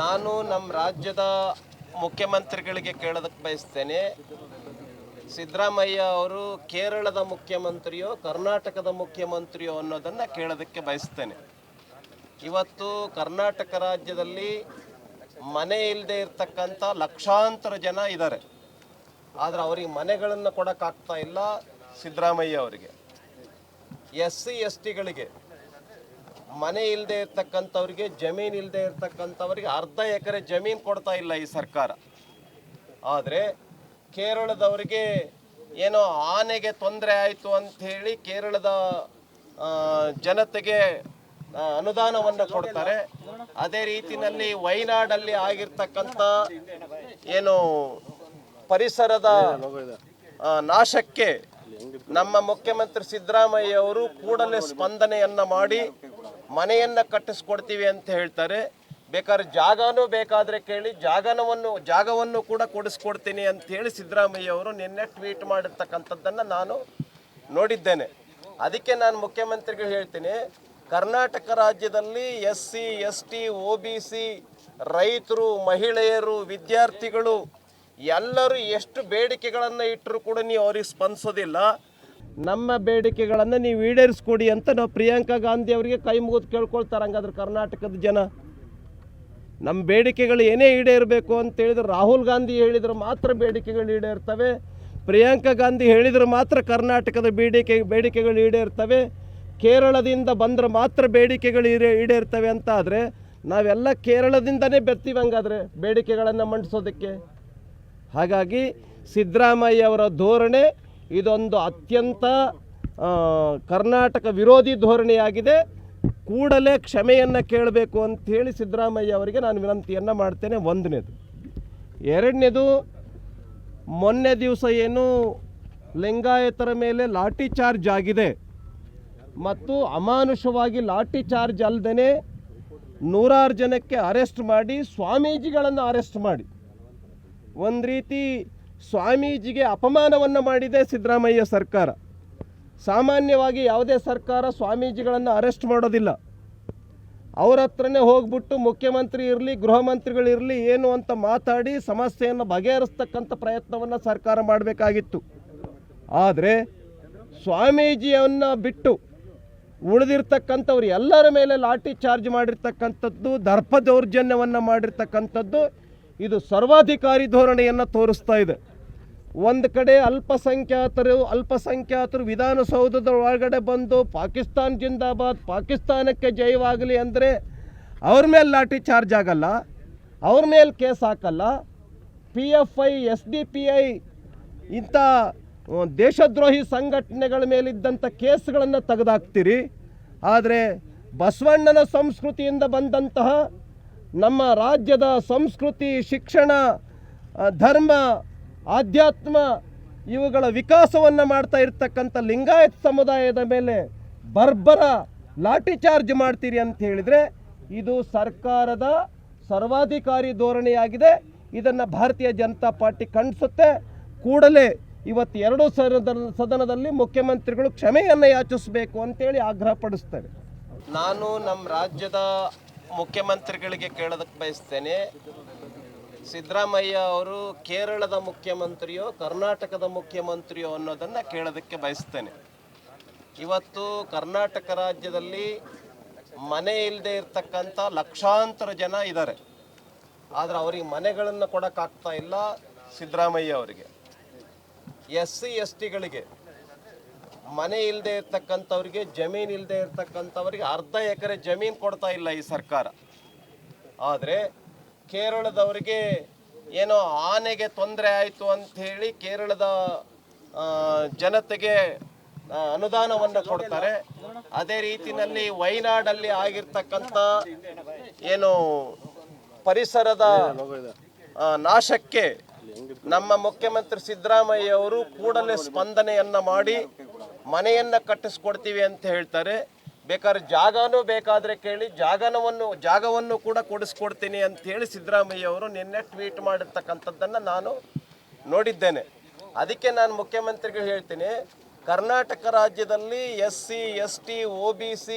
ನಾನು ನಮ್ಮ ರಾಜ್ಯದ ಮುಖ್ಯಮಂತ್ರಿಗಳಿಗೆ ಕೇಳೋದಕ್ಕೆ ಬಯಸ್ತೇನೆ. ಸಿದ್ದರಾಮಯ್ಯ ಅವರು ಕೇರಳದ ಮುಖ್ಯಮಂತ್ರಿಯೋ ಕರ್ನಾಟಕದ ಮುಖ್ಯಮಂತ್ರಿಯೋ ಅನ್ನೋದನ್ನು ಕೇಳೋದಕ್ಕೆ ಬಯಸ್ತೇನೆ. ಇವತ್ತು ಕರ್ನಾಟಕ ರಾಜ್ಯದಲ್ಲಿ ಮನೆ ಇಲ್ಲದೆ ಇರ್ತಕ್ಕಂಥ ಲಕ್ಷಾಂತರ ಜನ ಇದ್ದಾರೆ. ಆದರೆ ಅವರಿಗೆ ಮನೆಗಳನ್ನು ಕೊಡೋಕ್ಕಾಗ್ತಾ ಇಲ್ಲ ಸಿದ್ದರಾಮಯ್ಯ ಅವರಿಗೆ. SC STಗಳಿಗೆ ಮನೆ ಇಲ್ಲದೆ ಇರ್ತಕ್ಕಂಥವ್ರಿಗೆ, ಜಮೀನು ಇಲ್ಲದೆ ಇರ್ತಕ್ಕಂಥವ್ರಿಗೆ ಅರ್ಧ ಎಕರೆ ಜಮೀನು ಕೊಡ್ತಾ ಇಲ್ಲ ಈ ಸರ್ಕಾರ. ಆದರೆ ಕೇರಳದವರಿಗೆ ಏನೋ ಆನೆಗೆ ತೊಂದರೆ ಆಯಿತು ಅಂಥೇಳಿ ಕೇರಳದ ಜನತೆಗೆ ಅನುದಾನವನ್ನು ಕೊಡ್ತಾರೆ. ಅದೇ ರೀತಿಯಲ್ಲಿ ವಯನಾಡಲ್ಲಿ ಆಗಿರ್ತಕ್ಕಂಥ ಏನು ಪರಿಸರದ ನಾಶಕ್ಕೆ ನಮ್ಮ ಮುಖ್ಯಮಂತ್ರಿ ಸಿದ್ದರಾಮಯ್ಯ ಅವರು ಕೂಡಲೇ ಸ್ಪಂದನೆಯನ್ನು ಮಾಡಿ ಮನೆಯನ್ನು ಕಟ್ಟಿಸ್ಕೊಡ್ತೀವಿ ಅಂತ ಹೇಳ್ತಾರೆ. ಬೇಕಾದ್ರೆ ಜಾಗನೂ ಬೇಕಾದರೆ ಕೇಳಿ ಜಾಗವನ್ನು ಕೂಡ ಕೊಡಿಸ್ಕೊಡ್ತೀನಿ ಅಂತ ಹೇಳಿ ಸಿದ್ದರಾಮಯ್ಯ ಅವರು ನಿನ್ನೆ ಟ್ವೀಟ್ ಮಾಡಿರ್ತಕ್ಕಂಥದ್ದನ್ನು ನಾನು ನೋಡಿದ್ದೇನೆ. ಅದಕ್ಕೆ ನಾನು ಮುಖ್ಯಮಂತ್ರಿಗಳು ಹೇಳ್ತೀನಿ, ಕರ್ನಾಟಕ ರಾಜ್ಯದಲ್ಲಿ SC ST OBC ರೈತರು, ಮಹಿಳೆಯರು, ವಿದ್ಯಾರ್ಥಿಗಳು ಎಲ್ಲರೂ ಎಷ್ಟು ಬೇಡಿಕೆಗಳನ್ನು ಇಟ್ಟರೂ ಕೂಡ ನೀವು ಅವ್ರಿಗೆ ಸ್ಪಂದಿಸೋದಿಲ್ಲ. ನಮ್ಮ ಬೇಡಿಕೆಗಳನ್ನು ನೀವು ಈಡೇರಿಸ್ಕೊಡಿ ಅಂತ ನಾವು ಪ್ರಿಯಾಂಕಾ ಗಾಂಧಿ ಅವರಿಗೆ ಕೈ ಮುಗಿದು ಕೇಳ್ಕೊಳ್ತಾರೆ. ಹಂಗಾದ್ರೆ ಕರ್ನಾಟಕದ ಜನ ನಮ್ಮ ಬೇಡಿಕೆಗಳು ಏನೇ ಈಡೇರಬೇಕು ಅಂತ ಹೇಳಿದ್ರೆ ರಾಹುಲ್ ಗಾಂಧಿ ಹೇಳಿದ್ರೆ ಮಾತ್ರ ಬೇಡಿಕೆಗಳು ಈಡೇರ್ತವೆ, ಪ್ರಿಯಾಂಕಾ ಗಾಂಧಿ ಹೇಳಿದ್ರೆ ಮಾತ್ರ ಕರ್ನಾಟಕದ ಬೇಡಿಕೆಗಳು ಈಡೇರ್ತವೆ, ಕೇರಳದಿಂದ ಬಂದರೆ ಮಾತ್ರ ಬೇಡಿಕೆಗಳು ಈಡೇರ್ತವೆ ಅಂತ ಆದರೆ ನಾವೆಲ್ಲ ಕೇರಳದಿಂದನೇ ಬರ್ತೀವಿ ಹಂಗಾದ್ರೆ ಬೇಡಿಕೆಗಳನ್ನು ಮಂಡಿಸೋದಕ್ಕೆ. ಹಾಗಾಗಿ ಸಿದ್ದರಾಮಯ್ಯ ಅವರ ಧೋರಣೆ ಇದೊಂದು ಅತ್ಯಂತ ಕರ್ನಾಟಕ ವಿರೋಧಿ ಧೋರಣೆಯಾಗಿದೆ. ಕೂಡಲೇ ಕ್ಷಮೆಯನ್ನು ಕೇಳಬೇಕು ಅಂಥೇಳಿ ಸಿದ್ದರಾಮಯ್ಯ ಅವರಿಗೆ ನಾನು ವಿನಂತಿಯನ್ನು ಮಾಡ್ತೇನೆ. ಒಂದನೇದು. ಎರಡನೇದು, ಮೊನ್ನೆ ದಿವಸ ಏನು ಲಿಂಗಾಯತರ ಮೇಲೆ ಲಾಠಿ ಚಾರ್ಜ್ ಆಗಿದೆ ಮತ್ತು ಅಮಾನುಷವಾಗಿ ಲಾಠಿ ಚಾರ್ಜ್ ಅಲ್ಲದೇ ನೂರಾರು ಜನಕ್ಕೆ ಅರೆಸ್ಟ್ ಮಾಡಿ ಸ್ವಾಮೀಜಿಗಳನ್ನು ಅರೆಸ್ಟ್ ಮಾಡಿ ಒಂದು ರೀತಿ ಸ್ವಾಮೀಜಿಗೆ ಅಪಮಾನವನ್ನು ಮಾಡಿದೆ ಸಿದ್ದರಾಮಯ್ಯ ಸರ್ಕಾರ. ಸಾಮಾನ್ಯವಾಗಿ ಯಾವುದೇ ಸರ್ಕಾರ ಸ್ವಾಮೀಜಿಗಳನ್ನು ಅರೆಸ್ಟ್ ಮಾಡೋದಿಲ್ಲ. ಅವ್ರ ಹತ್ರನೇ ಹೋಗ್ಬಿಟ್ಟು ಮುಖ್ಯಮಂತ್ರಿ ಇರಲಿ, ಗೃಹ ಮಂತ್ರಿಗಳಿರಲಿ ಏನು ಅಂತ ಮಾತಾಡಿ ಸಮಸ್ಯೆಯನ್ನು ಬಗೆಹರಿಸ್ತಕ್ಕಂಥ ಪ್ರಯತ್ನವನ್ನು ಸರ್ಕಾರ ಮಾಡಬೇಕಾಗಿತ್ತು. ಆದರೆ ಸ್ವಾಮೀಜಿಯನ್ನು ಬಿಟ್ಟು ಉಳಿದಿರ್ತಕ್ಕಂಥವ್ರು ಎಲ್ಲರ ಮೇಲೆ ಲಾಠಿ ಚಾರ್ಜ್ ಮಾಡಿರ್ತಕ್ಕಂಥದ್ದು, ದರ್ಪ ದೌರ್ಜನ್ಯವನ್ನು ಮಾಡಿರ್ತಕ್ಕಂಥದ್ದು ಇದು ಸರ್ವಾಧಿಕಾರಿ ಧೋರಣೆಯನ್ನು ತೋರಿಸ್ತಾ ಇದೆ. ಒಂದು ಕಡೆ ಅಲ್ಪಸಂಖ್ಯಾತರು ವಿಧಾನಸೌಧದ ಒಳಗಡೆ ಬಂದು ಪಾಕಿಸ್ತಾನ್ ಜಿಂದಾಬಾದ್, ಪಾಕಿಸ್ತಾನಕ್ಕೆ ಜಯವಾಗಲಿ ಅಂದರೆ ಅವ್ರ ಮೇಲೆ ಲಾಠಿ ಚಾರ್ಜ್ ಆಗಲ್ಲ, ಅವ್ರ ಮೇಲೆ ಕೇಸ್ ಹಾಕಲ್ಲ. PFI SDPI ಇಂಥ ದೇಶದ್ರೋಹಿ ಸಂಘಟನೆಗಳ ಮೇಲಿದ್ದಂಥ ಕೇಸ್ಗಳನ್ನು ತೆಗೆದಾಕ್ತೀರಿ. ಆದರೆ ಬಸವಣ್ಣನ ಸಂಸ್ಕೃತಿಯಿಂದ ಬಂದಂತಹ ನಮ್ಮ ರಾಜ್ಯದ ಸಂಸ್ಕೃತಿ, ಶಿಕ್ಷಣ, ಧರ್ಮ, ಆಧ್ಯಾತ್ಮ ಇವುಗಳ ವಿಕಾಸವನ್ನು ಮಾಡ್ತಾ ಇರ್ತಕ್ಕಂಥ ಲಿಂಗಾಯತ್ ಸಮುದಾಯದ ಮೇಲೆ ಬರ್ಬರ ಲಾಠಿ ಚಾರ್ಜ್ ಮಾಡ್ತೀರಿ ಅಂತ ಹೇಳಿದರೆ ಇದು ಸರ್ಕಾರದ ಸರ್ವಾಧಿಕಾರಿ ಧೋರಣೆಯಾಗಿದೆ. ಇದನ್ನು ಭಾರತೀಯ ಜನತಾ ಪಾರ್ಟಿ ಖಂಡಿಸುತ್ತೆ. ಕೂಡಲೇ ಇವತ್ತು ಎರಡೂ ಸದನದಲ್ಲಿ ಮುಖ್ಯಮಂತ್ರಿಗಳು ಕ್ಷಮೆಯನ್ನು ಯಾಚಿಸಬೇಕು ಅಂತೇಳಿ ಆಗ್ರಹಪಡಿಸ್ತೇವೆ. ನಾನು ನಮ್ಮ ರಾಜ್ಯದ ಮುಖ್ಯಮಂತ್ರಿಗಳಿಗೆ ಕೇಳೋದಕ್ಕೆ ಬಯಸ್ತೇನೆ, ಸಿದ್ದರಾಮಯ್ಯ ಅವರು ಕೇರಳದ ಮುಖ್ಯಮಂತ್ರಿಯೋ ಕರ್ನಾಟಕದ ಮುಖ್ಯಮಂತ್ರಿಯೋ ಅನ್ನೋದನ್ನು ಕೇಳೋದಕ್ಕೆ ಬಯಸ್ತೇನೆ. ಇವತ್ತು ಕರ್ನಾಟಕ ರಾಜ್ಯದಲ್ಲಿ ಮನೆ ಇಲ್ಲದೆ ಇರ್ತಕ್ಕಂಥ ಲಕ್ಷಾಂತರ ಜನ ಇದ್ದಾರೆ. ಆದರೆ ಅವರಿಗೆ ಮನೆಗಳನ್ನು ಕೊಡೋಕ್ಕಾಗ್ತಾ ಇಲ್ಲ ಸಿದ್ದರಾಮಯ್ಯ ಅವರಿಗೆ. SC STಗಳಿಗೆ ಮನೆ ಇಲ್ಲದೆ ಇರ್ತಕ್ಕಂಥವ್ರಿಗೆ, ಜಮೀನು ಇಲ್ಲದೆ ಇರ್ತಕ್ಕಂಥವ್ರಿಗೆ ಅರ್ಧ ಎಕರೆ ಜಮೀನು ಕೊಡ್ತಾ ಇಲ್ಲ ಈ ಸರ್ಕಾರ. ಆದರೆ ಕೇರಳದವರಿಗೆ ಏನೋ ಆನೆಗೆ ತೊಂದರೆ ಆಯಿತು ಅಂಥೇಳಿ ಕೇರಳದ ಜನತೆಗೆ ಅನುದಾನವನ್ನು ಕೊಡ್ತಾರೆ. ಅದೇ ರೀತಿಯಲ್ಲಿ ವಯನಾಡಲ್ಲಿ ಆಗಿರ್ತಕ್ಕಂಥ ಏನು ಪರಿಸರದ ನಾಶಕ್ಕೆ ನಮ್ಮ ಮುಖ್ಯಮಂತ್ರಿ ಸಿದ್ದರಾಮಯ್ಯ ಅವರು ಕೂಡಲೇ ಸ್ಪಂದನೆಯನ್ನು ಮಾಡಿ ಮನೆಯನ್ನು ಕಟ್ಟಿಸ್ಕೊಡ್ತೀವಿ ಅಂತ ಹೇಳ್ತಾರೆ. ಬೇಕಾದ್ರೆ ಜಾಗನೂ ಬೇಕಾದರೆ ಕೇಳಿ ಜಾಗವನ್ನು ಕೂಡ ಕೊಡಿಸ್ಕೊಡ್ತೀನಿ ಅಂತ ಹೇಳಿ ಸಿದ್ದರಾಮಯ್ಯ ಅವರು ನಿನ್ನೆ ಟ್ವೀಟ್ ಮಾಡಿರ್ತಕ್ಕಂಥದ್ದನ್ನು ನಾನು ನೋಡಿದ್ದೇನೆ. ಅದಕ್ಕೆ ನಾನು ಮುಖ್ಯಮಂತ್ರಿಗಳು ಹೇಳ್ತೀನಿ, ಕರ್ನಾಟಕ ರಾಜ್ಯದಲ್ಲಿ SC ST OBC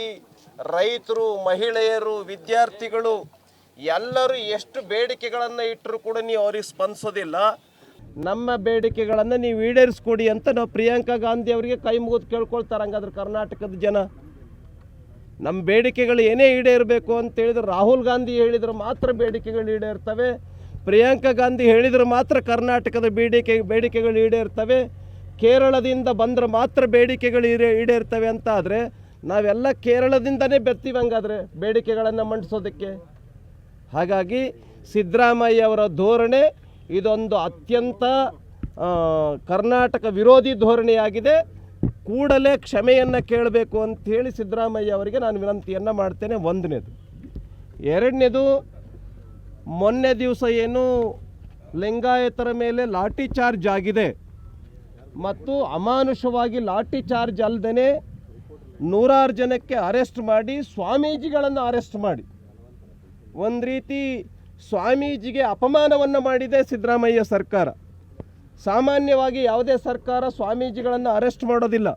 ರೈತರು, ಮಹಿಳೆಯರು, ವಿದ್ಯಾರ್ಥಿಗಳು ಎಲ್ಲರೂ ಎಷ್ಟು ಬೇಡಿಕೆಗಳನ್ನು ಇಟ್ಟರೂ ಕೂಡ ನೀವು ಅವ್ರಿಗೆ ಸ್ಪಂದಿಸೋದಿಲ್ಲ. ನಮ್ಮ ಬೇಡಿಕೆಗಳನ್ನು ನೀವು ಈಡೇರಿಸ್ಕೊಡಿ ಅಂತ ನಾವು ಪ್ರಿಯಾಂಕಾ ಗಾಂಧಿ ಅವರಿಗೆ ಕೈ ಮುಗಿದು ಕೇಳ್ಕೊಳ್ತಾರೆ. ಹಂಗಾದ್ರೆ ಕರ್ನಾಟಕದ ಜನ ನಮ್ಮ ಬೇಡಿಕೆಗಳು ಏನೇ ಈಡೇರಬೇಕು ಅಂತ ಹೇಳಿದ್ರೆ ರಾಹುಲ್ ಗಾಂಧಿ ಹೇಳಿದ್ರೆ ಮಾತ್ರ ಬೇಡಿಕೆಗಳು ಈಡೇರ್ತವೆ, ಪ್ರಿಯಾಂಕಾ ಗಾಂಧಿ ಹೇಳಿದ್ರೆ ಮಾತ್ರ ಕರ್ನಾಟಕದ ಬೇಡಿಕೆಗಳು ಈಡೇರ್ತವೆ, ಕೇರಳದಿಂದ ಬಂದರೆ ಮಾತ್ರ ಬೇಡಿಕೆಗಳು ಈಡೇರ್ತವೆ ಅಂತ ಆದರೆ ನಾವೆಲ್ಲ ಕೇರಳದಿಂದನೇ ಬರ್ತೀವಿ ಹಂಗಾದರೆ ಬೇಡಿಕೆಗಳನ್ನು ಮಂಡಿಸೋದಕ್ಕೆ. ಹಾಗಾಗಿ ಸಿದ್ದರಾಮಯ್ಯ ಅವರ ಧೋರಣೆ ಇದೊಂದು ಅತ್ಯಂತ ಕರ್ನಾಟಕ ವಿರೋಧಿ ಧೋರಣೆಯಾಗಿದೆ. ಕೂಡಲೇ ಕ್ಷಮೆಯನ್ನು ಕೇಳಬೇಕು ಅಂಥೇಳಿ ಸಿದ್ದರಾಮಯ್ಯ ಅವರಿಗೆ ನಾನು ವಿನಂತಿಯನ್ನು ಮಾಡ್ತೇನೆ. ಒಂದನೇದು. ಎರಡನೇದು, ಮೊನ್ನೆ ದಿವಸ ಏನು ಲಿಂಗಾಯತರ ಮೇಲೆ ಲಾಠಿ ಚಾರ್ಜ್ ಆಗಿದೆ ಮತ್ತು ಅಮಾನುಷವಾಗಿ ಲಾಠಿ ಚಾರ್ಜ್ ಅಲ್ಲದೇ 100 ಜನಕ್ಕೆ ಅರೆಸ್ಟ್ ಮಾಡಿ ಸ್ವಾಮೀಜಿಗಳನ್ನು ಅರೆಸ್ಟ್ ಮಾಡಿ ಒಂದು ರೀತಿ ಸ್ವಾಮೀಜಿಗೆ ಅಪಮಾನವನ್ನು ಮಾಡಿದೆ ಸಿದ್ದರಾಮಯ್ಯ ಸರ್ಕಾರ. ಸಾಮಾನ್ಯವಾಗಿ ಯಾವುದೇ ಸರ್ಕಾರ ಸ್ವಾಮೀಜಿಗಳನ್ನು ಅರೆಸ್ಟ್ ಮಾಡೋದಿಲ್ಲ.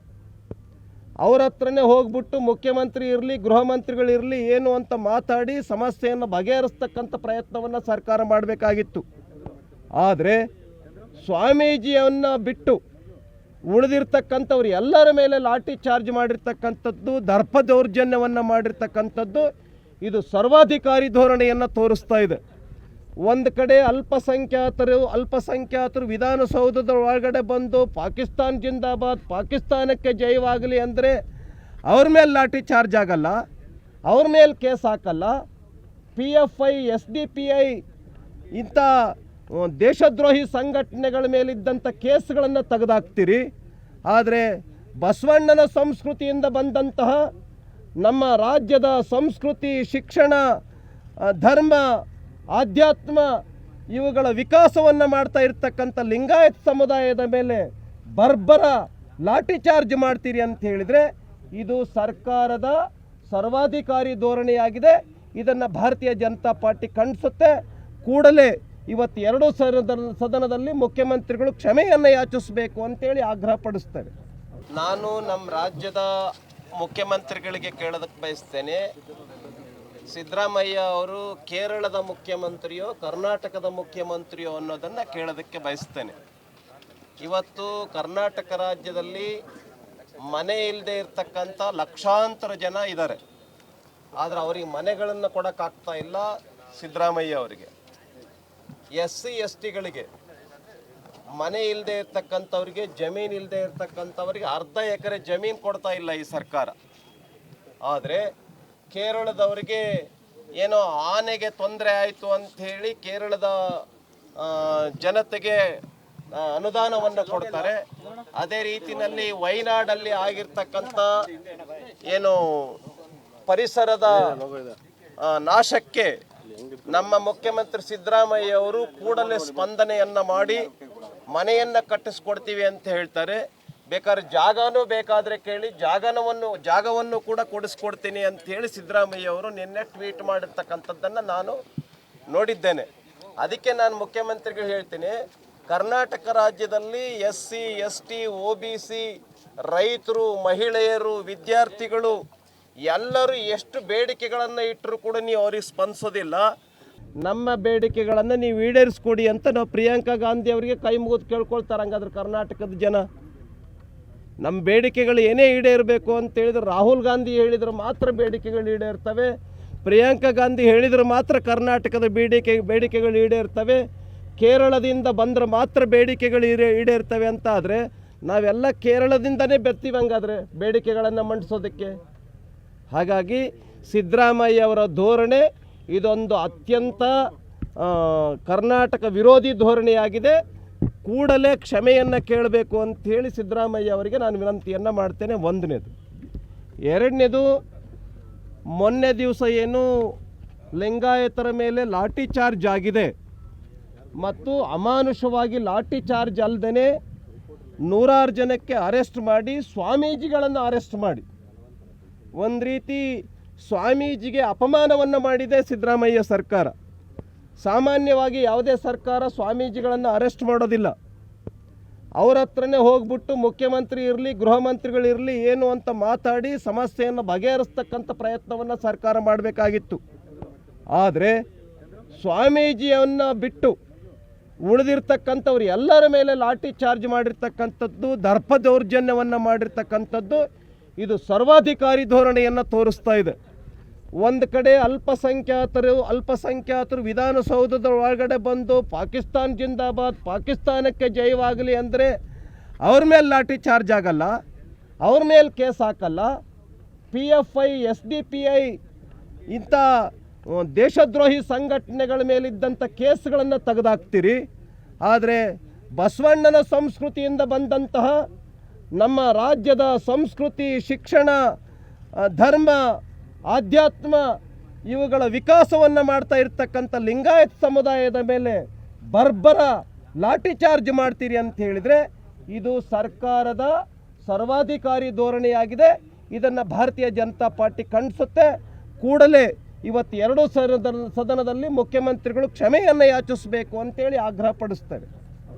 ಅವ್ರ ಹತ್ರನೇ ಹೋಗ್ಬಿಟ್ಟು ಮುಖ್ಯಮಂತ್ರಿ ಇರಲಿ ಗೃಹ ಮಂತ್ರಿಗಳಿರಲಿ ಏನು ಅಂತ ಮಾತಾಡಿ ಸಮಸ್ಯೆಯನ್ನು ಬಗೆಹರಿಸ್ತಕ್ಕಂಥ ಪ್ರಯತ್ನವನ್ನು ಸರ್ಕಾರ ಮಾಡಬೇಕಾಗಿತ್ತು. ಆದರೆ ಸ್ವಾಮೀಜಿಯನ್ನು ಬಿಟ್ಟು ಉಳಿದಿರ್ತಕ್ಕಂಥವ್ರು ಎಲ್ಲರ ಮೇಲೆ ಲಾಠಿ ಚಾರ್ಜ್ ಮಾಡಿರ್ತಕ್ಕಂಥದ್ದು, ದರ್ಪ ದೌರ್ಜನ್ಯವನ್ನು ಮಾಡಿರ್ತಕ್ಕಂಥದ್ದು ಇದು ಸರ್ವಾಧಿಕಾರಿ ಧೋರಣೆಯನ್ನು ತೋರಿಸ್ತಾ ಇದೆ. ಒಂದು ಕಡೆ ಅಲ್ಪಸಂಖ್ಯಾತರು ವಿಧಾನಸೌಧದ ಒಳಗಡೆ ಬಂದು ಪಾಕಿಸ್ತಾನ್ ಜಿಂದಾಬಾದ್, ಪಾಕಿಸ್ತಾನಕ್ಕೆ ಜಯವಾಗಲಿ ಅಂದರೆ ಅವ್ರ ಮೇಲೆ ಲಾಠಿ ಚಾರ್ಜ್ ಆಗಲ್ಲ, ಅವ್ರ ಮೇಲೆ ಕೇಸ್ ಹಾಕಲ್ಲ. PFI, SDPI ಇಂಥ ದೇಶದ್ರೋಹಿ ಸಂಘಟನೆಗಳ ಮೇಲಿದ್ದಂಥ ಕೇಸ್ಗಳನ್ನು ತೆಗೆದಾಕ್ತೀರಿ. ಆದರೆ ಬಸವಣ್ಣನ ಸಂಸ್ಕೃತಿಯಿಂದ ಬಂದಂತಹ ನಮ್ಮ ರಾಜ್ಯದ ಸಂಸ್ಕೃತಿ, ಶಿಕ್ಷಣ, ಧರ್ಮ, ಆಧ್ಯಾತ್ಮ ಇವುಗಳ ವಿಕಾಸವನ್ನು ಮಾಡ್ತಾ ಇರ್ತಕ್ಕಂಥ ಲಿಂಗಾಯತ್ ಸಮುದಾಯದ ಮೇಲೆ ಬರ್ಬರ ಲಾಠಿ ಚಾರ್ಜ್ ಮಾಡ್ತೀರಿ ಅಂತ ಹೇಳಿದರೆ ಇದು ಸರ್ಕಾರದ ಸರ್ವಾಧಿಕಾರಿ ಧೋರಣೆಯಾಗಿದೆ. ಇದನ್ನು ಭಾರತೀಯ ಜನತಾ ಪಾರ್ಟಿ ಖಂಡಿಸುತ್ತೆ. ಕೂಡಲೇ ಇವತ್ತು ಎರಡೂ ಸದನದಲ್ಲಿ ಮುಖ್ಯಮಂತ್ರಿಗಳು ಕ್ಷಮೆಯನ್ನು ಯಾಚಿಸಬೇಕು ಅಂತೇಳಿ ಆಗ್ರಹ ಪಡಿಸ್ತೇವೆ. ನಾನು ನಮ್ಮ ರಾಜ್ಯದ ಮುಖ್ಯಮಂತ್ರಿಗಳಿಗೆ ಕೇಳೋದಕ್ಕೆ ಬಯಸ್ತೇನೆ, ಸಿದ್ದರಾಮಯ್ಯ ಅವರು ಕೇರಳದ ಮುಖ್ಯಮಂತ್ರಿಯೋ ಕರ್ನಾಟಕದ ಮುಖ್ಯಮಂತ್ರಿಯೋ ಅನ್ನೋದನ್ನು ಕೇಳೋದಕ್ಕೆ ಬಯಸ್ತೇನೆ. ಇವತ್ತು ಕರ್ನಾಟಕ ರಾಜ್ಯದಲ್ಲಿ ಮನೆ ಇಲ್ಲದೆ ಇರ್ತಕ್ಕಂಥ ಲಕ್ಷಾಂತರ ಜನ ಇದ್ದಾರೆ. ಆದರೆ ಅವರಿಗೆ ಮನೆಗಳನ್ನು ಕೊಡೋಕ್ಕಾಗ್ತಾ ಇಲ್ಲ ಸಿದ್ದರಾಮಯ್ಯ ಅವರಿಗೆ. SC STಗಳಿಗೆ ಮನೆ ಇಲ್ಲದೆ ಇರ್ತಕ್ಕಂಥವ್ರಿಗೆ, ಜಮೀನು ಇಲ್ಲದೆ ಇರ್ತಕ್ಕಂಥವ್ರಿಗೆ ಅರ್ಧ ಎಕರೆ ಜಮೀನು ಕೊಡ್ತಾ ಇಲ್ಲ ಈ ಸರ್ಕಾರ. ಆದರೆ ಕೇರಳದವರಿಗೆ ಏನೋ ಆನೆಗೆ ತೊಂದರೆ ಆಯಿತು ಅಂಥೇಳಿ ಕೇರಳದ ಜನತೆಗೆ ಅನುದಾನವನ್ನು ಕೊಡ್ತಾರೆ. ಅದೇ ರೀತಿಯಲ್ಲಿ ವೈನಾಡಲ್ಲಿ ಆಗಿರ್ತಕ್ಕಂಥ ಏನು ಪರಿಸರದ ನಾಶಕ್ಕೆ ನಮ್ಮ ಮುಖ್ಯಮಂತ್ರಿ ಸಿದ್ದರಾಮಯ್ಯ ಅವರು ಕೂಡಲೇ ಸ್ಪಂದನೆಯನ್ನು ಮಾಡಿ ಮನೆಯನ್ನು ಕಟ್ಟಿಸ್ಕೊಡ್ತೀವಿ ಅಂತ ಹೇಳ್ತಾರೆ. ಬೇಕಾದ್ರೆ ಜಾಗನೂ ಬೇಕಾದರೆ ಕೇಳಿ ಜಾಗವನ್ನು ಕೂಡ ಕೊಡಿಸ್ಕೊಡ್ತೀನಿ ಅಂತ ಹೇಳಿ ಸಿದ್ದರಾಮಯ್ಯ ಅವರು ನಿನ್ನೆ ಟ್ವೀಟ್ ಮಾಡಿರ್ತಕ್ಕಂಥದ್ದನ್ನು ನಾನು ನೋಡಿದ್ದೇನೆ. ಅದಕ್ಕೆ ನಾನು ಮುಖ್ಯಮಂತ್ರಿಗಳು ಹೇಳ್ತೀನಿ, ಕರ್ನಾಟಕ ರಾಜ್ಯದಲ್ಲಿ SC ST OBC ರೈತರು, ಮಹಿಳೆಯರು, ವಿದ್ಯಾರ್ಥಿಗಳು ಎಲ್ಲರೂ ಎಷ್ಟು ಬೇಡಿಕೆಗಳನ್ನು ಇಟ್ಟರೂ ಕೂಡ ನೀವು ಅವ್ರಿಗೆ ಸ್ಪಂದಿಸೋದಿಲ್ಲ. ನಮ್ಮ ಬೇಡಿಕೆಗಳನ್ನು ನೀವು ಈಡೇರಿಸ್ಕೊಡಿ ಅಂತ ನಾವು ಪ್ರಿಯಾಂಕಾ ಗಾಂಧಿ ಅವರಿಗೆ ಕೈ ಮುಗಿದು ಕೇಳ್ಕೊಳ್ತಾರೆ. ಹಂಗಾದ್ರೆ ಕರ್ನಾಟಕದ ಜನ ನಮ್ಮ ಬೇಡಿಕೆಗಳು ಏನೇ ಈಡೇರಬೇಕು ಅಂತ ಹೇಳಿದ್ರೆ ರಾಹುಲ್ ಗಾಂಧಿ ಹೇಳಿದ್ರೆ ಮಾತ್ರ ಬೇಡಿಕೆಗಳು ಈಡೇರ್ತವೆ, ಪ್ರಿಯಾಂಕಾ ಗಾಂಧಿ ಹೇಳಿದ್ರೆ ಮಾತ್ರ ಕರ್ನಾಟಕದ ಬೇಡಿಕೆಗಳು ಈಡೇರ್ತವೆ, ಕೇರಳದಿಂದ ಬಂದರೆ ಮಾತ್ರ ಬೇಡಿಕೆಗಳು ಈಡೇರ್ತವೆ ಅಂತ ಆದರೆ ನಾವೆಲ್ಲ ಕೇರಳದಿಂದನೇ ಬರ್ತೀವಿ ಹಂಗಾದರೆ ಬೇಡಿಕೆಗಳನ್ನು ಮಂಡಿಸೋದಕ್ಕೆ. ಹಾಗಾಗಿ ಸಿದ್ದರಾಮಯ್ಯ ಅವರ ಧೋರಣೆ ಇದೊಂದು ಅತ್ಯಂತ ಕರ್ನಾಟಕ ವಿರೋಧಿ ಧೋರಣೆಯಾಗಿದೆ. ಕೂಡಲೇ ಕ್ಷಮೆಯನ್ನು ಕೇಳಬೇಕು ಅಂಥೇಳಿ ಸಿದ್ದರಾಮಯ್ಯ ಅವರಿಗೆ ನಾನು ವಿನಂತಿಯನ್ನು ಮಾಡ್ತೇನೆ. ಒಂದನೇದು. ಎರಡನೇದು, ಮೊನ್ನೆ ದಿವಸ ಏನು ಲಿಂಗಾಯತರ ಮೇಲೆ ಲಾಠಿ ಚಾರ್ಜ್ ಆಗಿದೆ ಮತ್ತು ಅಮಾನುಷವಾಗಿ ಲಾಠಿ ಚಾರ್ಜ್ ಅಲ್ಲದೇ 100 ಜನಕ್ಕೆ ಅರೆಸ್ಟ್ ಮಾಡಿ ಸ್ವಾಮೀಜಿಗಳನ್ನು ಅರೆಸ್ಟ್ ಮಾಡಿ ಒಂದು ರೀತಿ ಸ್ವಾಮೀಜಿಗೆ ಅಪಮಾನವನ್ನು ಮಾಡಿದೆ ಸಿದ್ದರಾಮಯ್ಯ ಸರ್ಕಾರ. ಸಾಮಾನ್ಯವಾಗಿ ಯಾವುದೇ ಸರ್ಕಾರ ಸ್ವಾಮೀಜಿಗಳನ್ನು ಅರೆಸ್ಟ್ ಮಾಡೋದಿಲ್ಲ. ಅವ್ರ ಹತ್ರನೇ ಹೋಗ್ಬಿಟ್ಟು ಮುಖ್ಯಮಂತ್ರಿ ಇರಲಿ ಗೃಹ ಮಂತ್ರಿಗಳಿರಲಿ ಏನು ಅಂತ ಮಾತಾಡಿ ಸಮಸ್ಯೆಯನ್ನು ಬಗೆಹರಿಸ್ತಕ್ಕಂಥ ಪ್ರಯತ್ನವನ್ನು ಸರ್ಕಾರ ಮಾಡಬೇಕಾಗಿತ್ತು. ಆದರೆ ಸ್ವಾಮೀಜಿಯನ್ನು ಬಿಟ್ಟು ಉಳಿದಿರ್ತಕ್ಕಂಥವ್ರು ಎಲ್ಲರ ಮೇಲೆ ಲಾಠಿ ಚಾರ್ಜ್ ಮಾಡಿರ್ತಕ್ಕಂಥದ್ದು, ದರ್ಪ ದೌರ್ಜನ್ಯವನ್ನು ಮಾಡಿರ್ತಕ್ಕಂಥದ್ದು, ಇದು ಸರ್ವಾಧಿಕಾರಿ ಧೋರಣೆಯನ್ನು ತೋರಿಸ್ತಾ ಇದೆ. ಒಂದು ಕಡೆ ಅಲ್ಪಸಂಖ್ಯಾತರು ವಿಧಾನಸೌಧದ ಒಳಗಡೆ ಬಂದು ಪಾಕಿಸ್ತಾನ್ ಜಿಂದಾಬಾದ್, ಪಾಕಿಸ್ತಾನಕ್ಕೆ ಜಯವಾಗಲಿ ಅಂದರೆ ಅವ್ರ ಮೇಲೆ ಲಾಠಿ ಚಾರ್ಜ್ ಆಗಲ್ಲ, ಅವ್ರ ಮೇಲೆ ಕೇಸ್ ಹಾಕಲ್ಲ. PFI, SDPI ಇಂಥ ದೇಶದ್ರೋಹಿ ಸಂಘಟನೆಗಳ ಮೇಲಿದ್ದಂಥ ಕೇಸ್ಗಳನ್ನು ತೆಗೆದಾಕ್ತೀರಿ. ಆದರೆ ಬಸವಣ್ಣನ ಸಂಸ್ಕೃತಿಯಿಂದ ಬಂದಂತಹ ನಮ್ಮ ರಾಜ್ಯದ ಸಂಸ್ಕೃತಿ, ಶಿಕ್ಷಣ, ಧರ್ಮ, ಆಧ್ಯಾತ್ಮ ಇವುಗಳ ವಿಕಾಸವನ್ನು ಮಾಡ್ತಾ ಇರ್ತಕ್ಕಂಥ ಲಿಂಗಾಯತ್ ಸಮುದಾಯದ ಮೇಲೆ ಬರ್ಬರ ಲಾಠಿ ಚಾರ್ಜ್ ಮಾಡ್ತೀರಿ ಅಂತ ಹೇಳಿದರೆ ಇದು ಸರ್ಕಾರದ ಸರ್ವಾಧಿಕಾರಿ ಧೋರಣೆಯಾಗಿದೆ. ಇದನ್ನು ಭಾರತೀಯ ಜನತಾ ಪಾರ್ಟಿ ಖಂಡಿಸುತ್ತೆ. ಕೂಡಲೇ ಇವತ್ತು ಎರಡೂ ಸದನದಲ್ಲಿ ಮುಖ್ಯಮಂತ್ರಿಗಳು ಕ್ಷಮೆಯನ್ನು ಯಾಚಿಸಬೇಕು ಅಂತೇಳಿ ಆಗ್ರಹಪಡಿಸ್ತೇವೆ.